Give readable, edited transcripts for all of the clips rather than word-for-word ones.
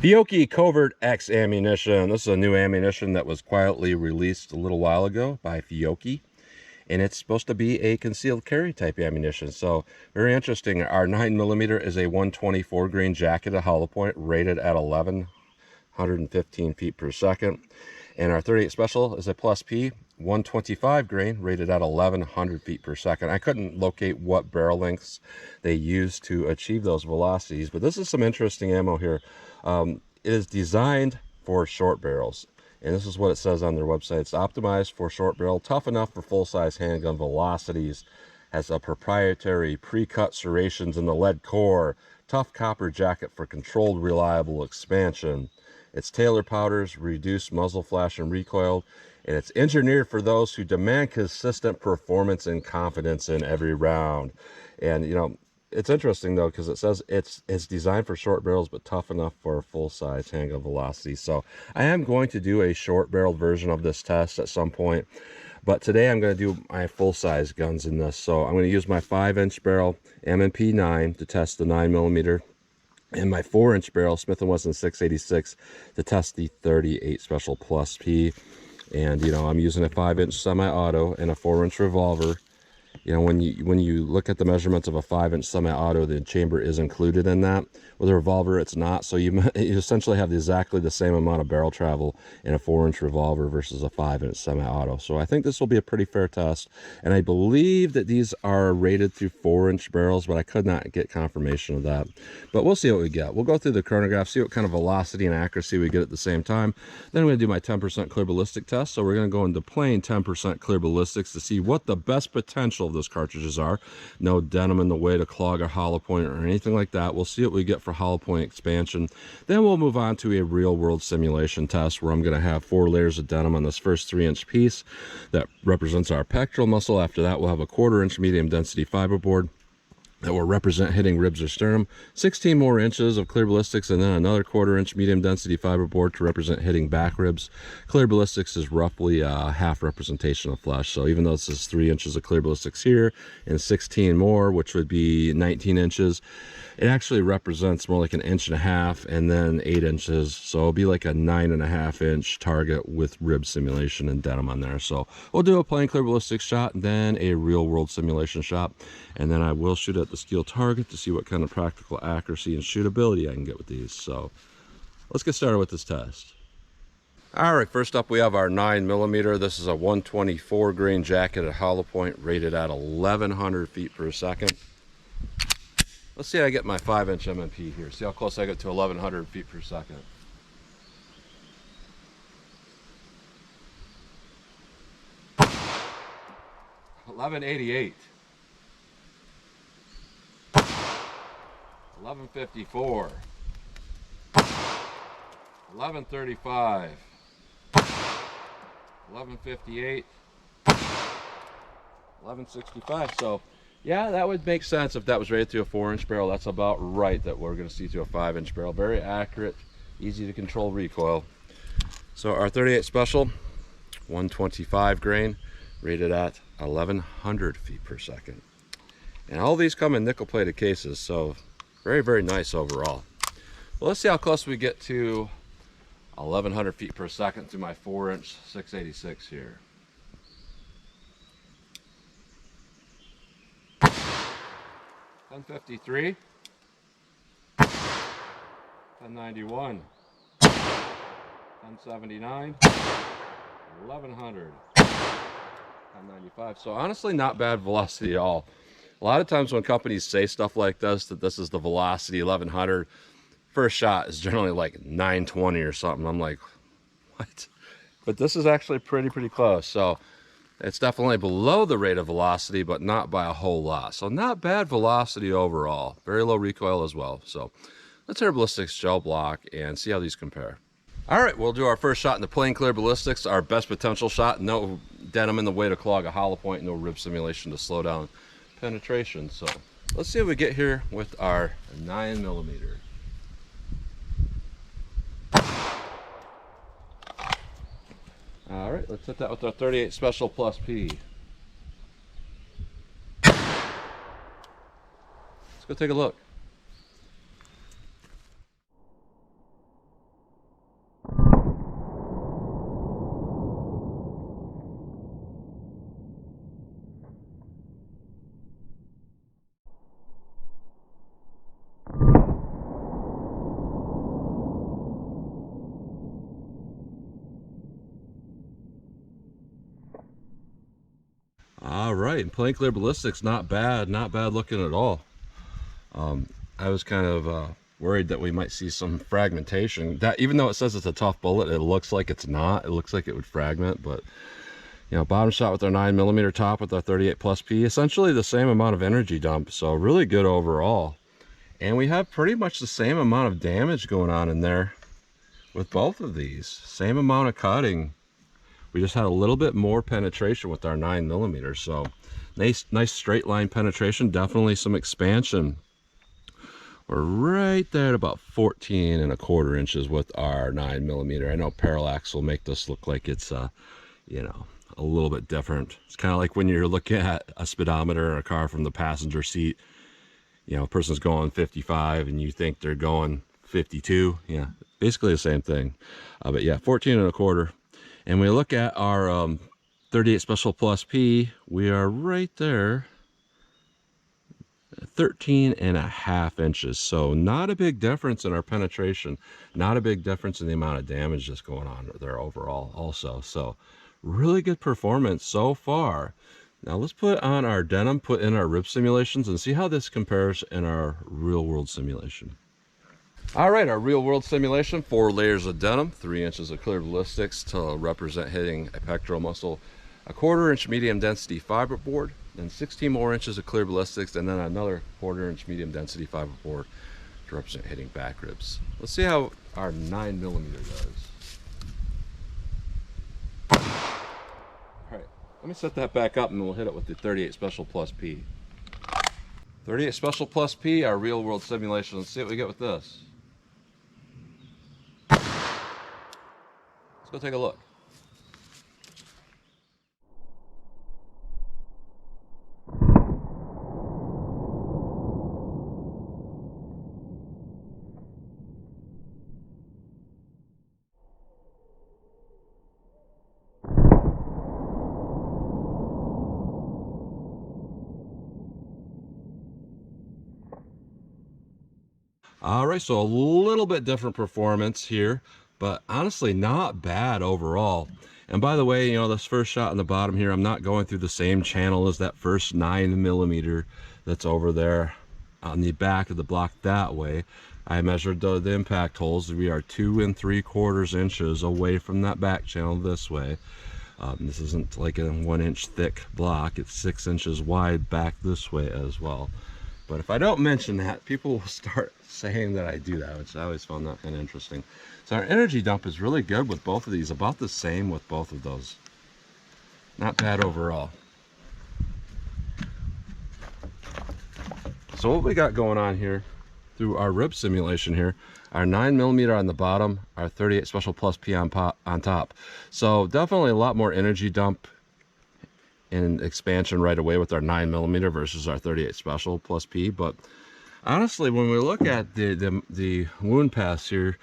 Fiocchi CovertX ammunition. This is a new ammunition that was quietly released a little while ago by Fiocchi, and it's supposed to be a concealed carry type ammunition. So very interesting. Our 9mm is a 124 grain jacketed hollow point rated at 1115 feet per second, and our 38 Special is a +P 125 grain rated at 1100 feet per second. I couldn't locate what barrel lengths they used to achieve those velocities, but this is some interesting ammo here. It is designed for short barrels, and this is what it says on their website. It's optimized for short barrel, tough enough for full-size handgun velocities, has a proprietary pre-cut serrations in the lead core, tough copper jacket for controlled reliable expansion. Its Taylor powders reduce muzzle flash and recoil, and it's engineered for those who demand consistent performance and confidence in every round. And you know, it's interesting though, because it says it's designed for short barrels but tough enough for full-size handgun velocity. So I am going to do a short barreled version of this test at some point, but today I'm going to do my full-size guns in this. So I'm going to use my 5-inch barrel M&P 9 to test the 9mm, and my 4-inch barrel Smith & Wesson 686 to test the 38 Special +P. And you know, I'm using a 5-inch semi-auto and a 4-inch revolver. You know, when you look at the measurements of a 5-inch semi-auto, the chamber is included in that. With a revolver, it's not. So you essentially have exactly the same amount of barrel travel in a 4-inch revolver versus a 5-inch semi-auto. So I think this will be a pretty fair test. And I believe that these are rated through 4-inch barrels, but I could not get confirmation of that. But we'll see what we get. We'll go through the chronograph, see what kind of velocity and accuracy we get at the same time. Then I'm going to do my 10% clear ballistic test. So we're going to go into plain 10% clear ballistics to see what the best potential of those cartridges are. No denim in the way to clog a hollow point or anything like that. We'll see what we get for hollow point expansion. Then we'll move on to a real world simulation test where I'm going to have 4 layers of denim on this first 3-inch piece that represents our pectoral muscle. After that, we'll have a 1/4-inch medium density fiberboard that will represent hitting ribs or sternum, 16 more inches of clear ballistics, and then another 1/4-inch medium density fiberboard to represent hitting back ribs. Clear ballistics is roughly a half representation of flesh. So even though this is 3 inches of clear ballistics here and 16 more, which would be 19 inches, it actually represents more like 1.5 inches and then 8 inches. So it'll be like a 9.5-inch target with rib simulation and denim on there. So we'll do a plain clear ballistics shot and then a real world simulation shot. And then I will shoot at the steel target to see what kind of practical accuracy and shootability I can get with these. So let's get started with this test. All right, first up we have our 9mm. This is a 124 grain jacketed hollow point rated at 1100 feet per second. Let's see how I get my 5-inch M&P here. See how close I get to 1100 feet per second. $11.88. 11.54. 11.35. 11.58. 11.65. So yeah, that would make sense if that was rated through a 4-inch barrel. That's about right that we're going to see through a 5-inch barrel. Very accurate, easy to control recoil. So our 38 Special, 125 grain, rated at 1100 feet per second. And all these come in nickel plated cases, so very, very nice overall. Well, let's see how close we get to 1100 feet per second through my 4-inch 686 here. 1053, 1091, 1079, 1100, 1095. So honestly, not bad velocity at all. A lot of times when companies say stuff like this, that this is the velocity 1100, first shot is generally like 920 or something. I'm like, what? But this is actually pretty close. So it's definitely below the rate of velocity, but not by a whole lot. So not bad velocity overall. Very low recoil as well. So let's hit our ballistics gel block and see how these compare. All right, we'll do our first shot in the plain clear ballistics, our best potential shot. No denim in the way to clog a hollow point, no rib simulation to slow down penetration. So let's see what we get here with our 9mm. All right, let's hit that with our 38 Special +P. Let's go take a look. All right, and plain clear ballistics, not bad looking at all. I was kind of worried that we might see some fragmentation. That even though it says it's a tough bullet, it looks like it's not. It looks like it would fragment, but you know, bottom shot with our 9mm, top with our 38+P, essentially the same amount of energy dump, so really good overall. And we have pretty much the same amount of damage going on in there with both of these. Same amount of cutting. We just had a little bit more penetration with our 9mm, so nice straight line penetration, definitely some expansion. We're right there at about 14¼ inches with our 9mm. I know parallax will make this look like it's you know, a little bit different. It's kind of like when you're looking at a speedometer or a car from the passenger seat. You know, a person's going 55 and you think they're going 52. Yeah, basically the same thing. But yeah, 14¼ and we look at our 38 Special+P, we are right there, 13½ inches. So not a big difference in our penetration, not a big difference in the amount of damage that's going on there overall also. So really good performance so far. Now let's put on our denim, put in our rib simulations, and see how this compares in our real world simulation. All right, our real world simulation, 4 layers of denim, 3 inches of clear ballistics to represent hitting a pectoral muscle, a 1/4 inch medium density fiberboard, then 16 more inches of clear ballistics, and then another 1/4 inch medium density fiberboard to represent hitting back ribs. Let's see how our 9mm does. All right, let me set that back up and we'll hit it with the 38 Special+P. 38 Special+P, our real world simulation. Let's see what we get with this. Let's go take a look. All right, so a little bit different performance here, but honestly not bad overall. And by the way, you know, this first shot on the bottom here, I'm not going through the same channel as that first 9mm that's over there on the back of the block that way. I measured the impact holes. We are 2 3/4 inches away from that back channel this way. This isn't like a 1 inch thick block. It's 6 inches wide back this way as well. But if I don't mention that, people will start saying that I do that, which I always found that kind of interesting. So our energy dump is really good with both of these, about the same with both of those. Not bad overall. So what we got going on here through our rib simulation here, our 9mm on the bottom, our 38 Special+P on top. So definitely a lot more energy dump and expansion right away with our 9mm versus our 38 Special+P. But honestly, when we look at the wound paths here,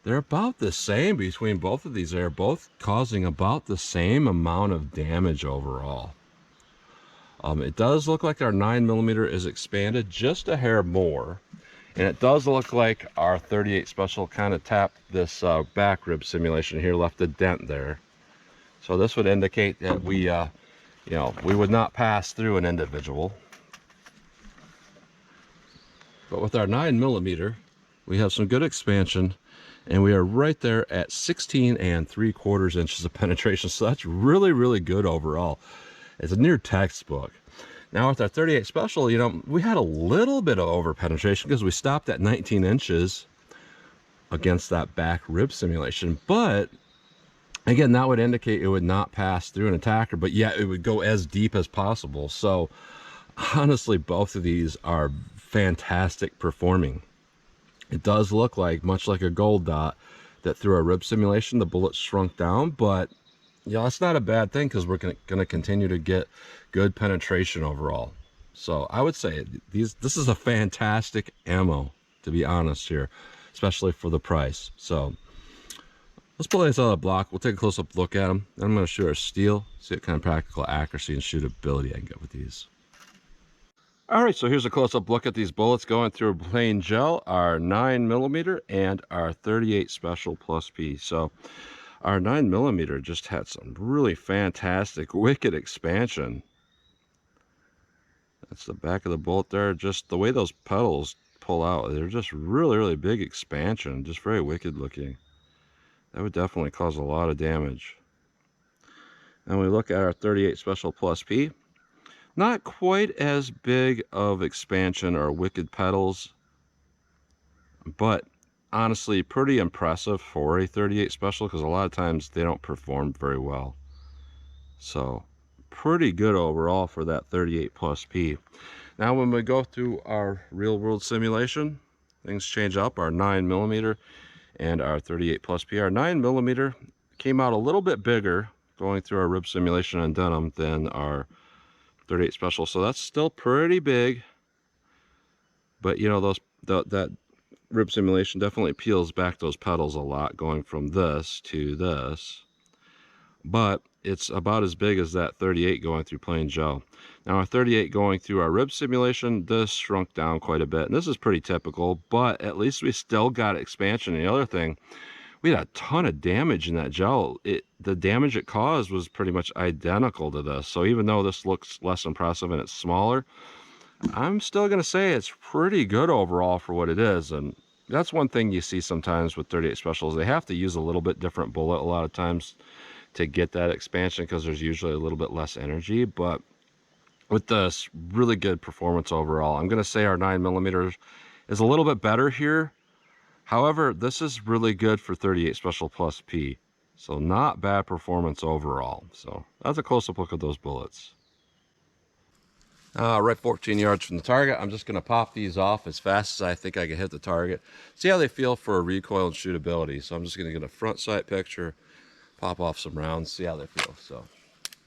they're about the same between both of these. They're both causing about the same amount of damage overall. It does look like our 9mm is expanded just a hair more, and it does look like our 38 Special kind of tapped this back rib simulation here, left a dent there. So this would indicate that we you know, we would not pass through an individual. But with our 9mm, we have some good expansion, and we are right there at 16 3/4 inches of penetration. So that's really, really good overall. It's a near textbook. Now with our 38 Special, you know, we had a little bit of over penetration because we stopped at 19 inches against that back rib simulation. But again, that would indicate it would not pass through an attacker, but yet it would go as deep as possible. So honestly, both of these are fantastic performing. It does look like, much like a gold dot, that through our rib simulation, the bullet shrunk down, but you know, that's not a bad thing because we're going to continue to get good penetration overall. So I would say this is a fantastic ammo, to be honest here, especially for the price. So let's pull these out of the block. We'll take a close-up look at them. Then I'm going to shoot our steel, see what kind of practical accuracy and shootability I can get with these. All right, so here's a close-up look at these bullets going through plain gel, our 9mm and our 38 Special+P. So our 9mm just had some really fantastic, wicked expansion. That's the back of the bullet there. Just the way those petals pull out, they're just really big expansion, just very wicked looking. That would definitely cause a lot of damage. And we look at our 38 Special Plus P. Not quite as big of expansion or wicked petals, but honestly pretty impressive for a 38 Special, because a lot of times they don't perform very well. So pretty good overall for that 38 Plus P. Now when we go through our real world simulation, things change up. Our 9mm and our 38 Plus P. Our 9mm came out a little bit bigger going through our rib simulation on denim than our 38 Special, so that's still pretty big. But you know, that rib simulation definitely peels back those petals a lot, going from this to this. But it's about as big as that 38 going through plain gel. Now our 38 going through our rib simulation, this shrunk down quite a bit, and this is pretty typical, but at least we still got expansion. And the other thing, we had a ton of damage in that gel. The damage it caused was pretty much identical to this. So even though this looks less impressive and it's smaller, I'm still going to say it's pretty good overall for what it is. And that's one thing you see sometimes with 38 Specials. They have to use a little bit different bullet a lot of times to get that expansion, because there's usually a little bit less energy. But with this, really good performance overall. I'm going to say our 9mm is a little bit better here. However, this is really good for 38 Special Plus P. So not bad performance overall. So that's a close-up look at those bullets. Right 14 yards from the target. I'm just going to pop these off as fast as I think I can hit the target. See how they feel for a recoil and shootability. So I'm just going to get a front sight picture, pop off some rounds, see how they feel. So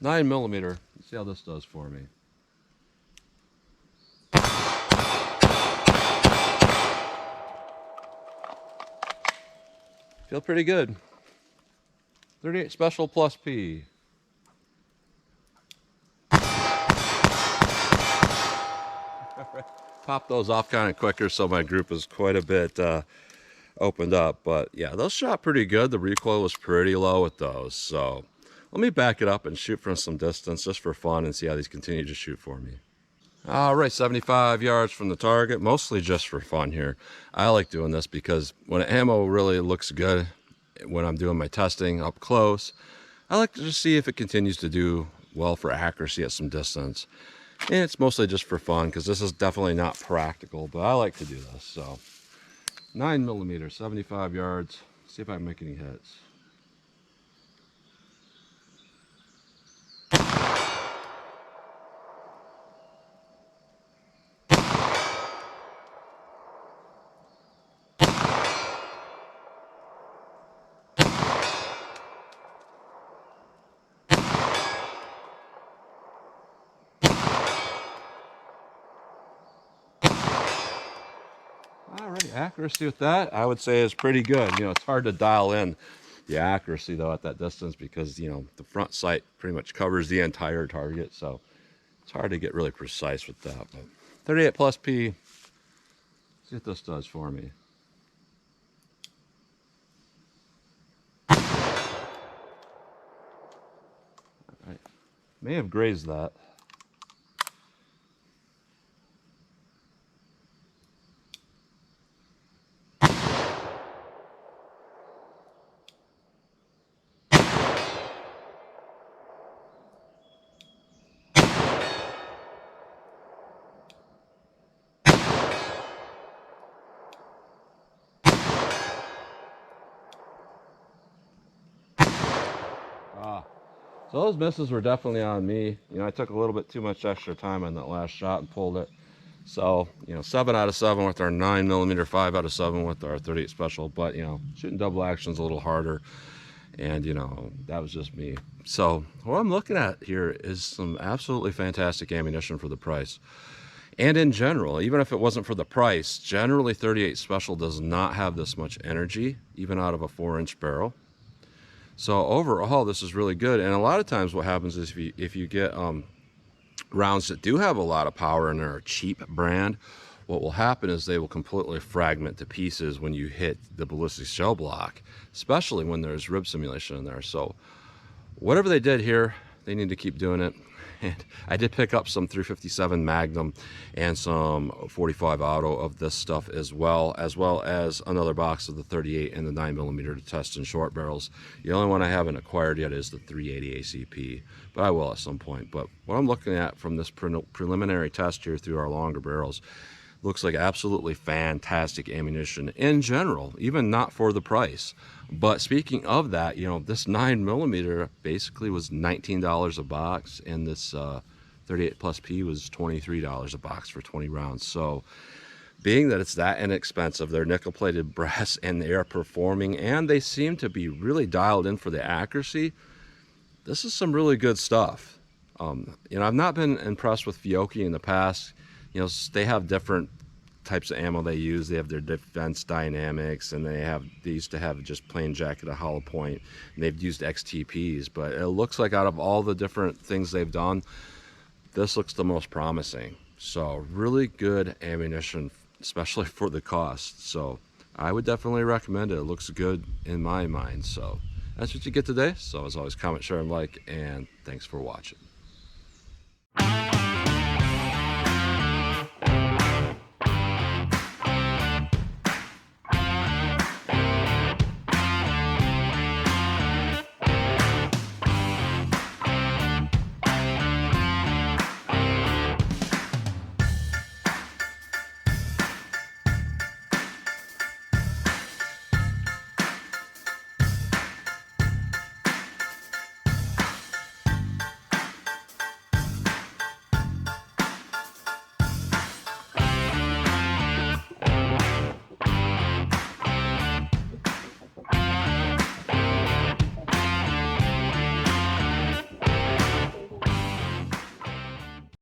9mm, see how this does for me. Feel pretty good. 38 Special Plus P. Pop those off kind of quicker, so my group is quite a bit opened up. But yeah, those shot pretty good. The recoil was pretty low with those. So let me back it up and shoot from some distance just for fun and see how these continue to shoot for me. All right, 75 yards from the target, mostly just for fun here. I like doing this because when ammo really looks good when I'm doing my testing up close, I like to just see if it continues to do well for accuracy at some distance. And it's mostly just for fun, because this is definitely not practical, but I like to do this. So 9mm, 75 yards, see if I can make any hits. Alright, accuracy with that, I would say, is pretty good. You know, it's hard to dial in the accuracy though at that distance, because you know the front sight pretty much covers the entire target, so it's hard to get really precise with that. But 38 Plus P, see what this does for me. Alright, may have grazed that. So those misses were definitely on me. You know, I took a little bit too much extra time on that last shot and pulled it. So, you know, 7 out of 7 with our 9mm, 5 out of 7 with our 38 Special. But, you know, shooting double action's a little harder. And, you know, that was just me. So what I'm looking at here is some absolutely fantastic ammunition for the price. And in general, even if it wasn't for the price, generally 38 Special does not have this much energy, even out of a 4-inch barrel. So overall, this is really good. And a lot of times what happens is if you get rounds that do have a lot of power and are a cheap brand, what will happen is they will completely fragment to pieces when you hit the ballistics shell block, especially when there's rib simulation in there. So whatever they did here, they need to keep doing it. And I did pick up some 357 Magnum and some 45 Auto of this stuff as well as another box of the 38 and the 9mm to test in short barrels. The only one I haven't acquired yet is the 380 ACP, but I will at some point. But what I'm looking at from this preliminary test here through our longer barrels looks like absolutely fantastic ammunition in general, even not for the price. But speaking of that, you know, this 9mm basically was $19 a box, and this 38+P was $23 a box for 20 rounds. So being that it's that inexpensive, they're nickel-plated brass and they are performing, and they seem to be really dialed in for the accuracy, this is some really good stuff. You know, I've not been impressed with Fiocchi in the past. You know, they have different types of ammo they use. They have their defense dynamics, and they used to have just plain jacketed hollow point, and they've used XTPs. But it looks like out of all the different things they've done, this looks the most promising. So really good ammunition, especially for the cost. So I would definitely recommend it. It looks good in my mind. So that's what you get today. So as always, comment, share, and like, and thanks for watching.